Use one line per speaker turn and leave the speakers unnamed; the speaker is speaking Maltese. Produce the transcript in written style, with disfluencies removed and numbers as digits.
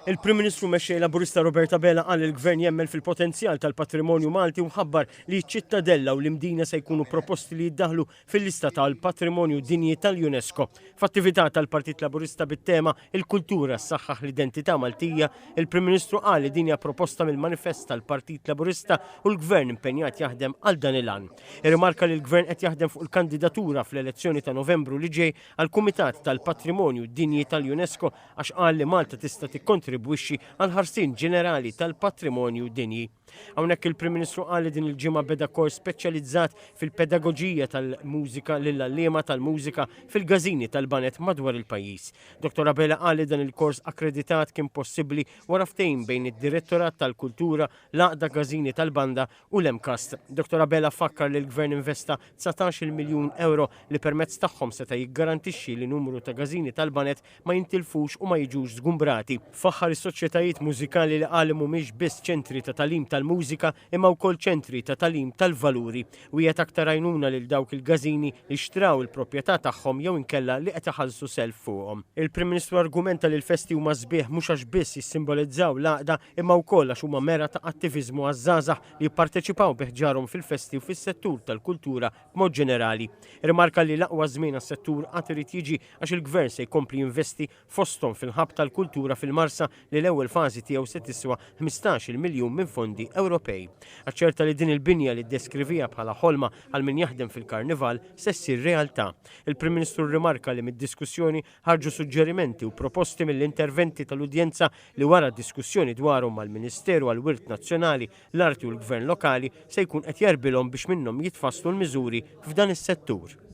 Il-Prim Ministru mexxej Laburista Roberta Bela qal il-Gvern jemmel fil-potenzjal tal-patrimonju Malti u mħabbar li ċ-Ċittadella u l-imdina se jkunu proposti li jiddaħlu fil-lista tal-patrimonju dinji tal-UNESCO. F'attività tal-Partit Laburista bit-tema il-kultura ssaħħaħ l-identità Maltija, il-Prim Ministru qal li din hija proposta mill-manifest tal-Partit Laburista u l-Gvern impenjat jaħdem għal dan il-għan. Irrimarka li l-Gvern qed jaħdem fuq il-kandidatura fl-elezzjoni ta' Novembru li ġej għall-Kumitat tal-Patrimonju Dinji tal-UNESCO għax qal li Malta tista' tikkontribwixxi għal ħarsien ġenerali tal-patrimonju dinji. Hawnhekk il-Prim Ministru qal li din il-ġimgħa beda kors speċjalizzat fil-pedagoġija tal-mużika lill-għalliema tal-mużika fil-gażini tal-banet madwar il-pajjiż. Dr. Bela qal li dan il-kors akkreditat kien possibbli wara ftehim bejn id-Direttorat tal-Kultura, l-Għaqda Gażini tal-Banda u l-Emkast. Dr. Bela fakkar li l-Gvern investa 19 miljun euro li permezz tagħhom seta' jiggarantixxi li numru ta' gażini tal-banet ma jintilfux u ma jiġux żgumbrati. Faħħar is-soċjetajiet mużikali li qal mhumiex biss ċentri ta' talim tal-mużika imma wkoll ċentri ta' talim tal-valuri u qiegħed aktar għajnuna lil dawk il-gażini li xtraw il-proprjetà tagħhom jew inkella li qed iħallsu self fuqhom. Il-Prim Ministru argumenta li l-festi huma sbieħ mhux għax biss jissimbolizzaw l-għaqda imma wkoll għax huma mera ta' attiviżmu għaż-żgħażagħ li jipparteċipaw biħġarhom fil-festi u fis-settur tal-kultura b'mod ġenerali. Rimarka li l-aqwa żmien għas-settur qatt irid jiġi għax il-Gvern se jkompli jinvesti fosthom fil-ħabb tal-kultura fil-Marsa li l-ewwel fażi tiegħu se tiswa 15 miljun minn fondi Ewropej. Aċċerta li din il-binja li ddeskrivija bħala ħolma għal min jaħdem fil-Karnival se ssir realtà. Il-Prim Ministru rimarka li mid-diskussjoni ħarġu suġġerimenti u proposti mill-interventi tal-udjenza li wara diskussjoni dwarhom mal-Ministeru għall-Wirt Nazzjonali, l-Arti u l-Gvern Lokali se jkun qed jarbilhom biex minnhom jitfasslu l-miżuri f'dan is-settur.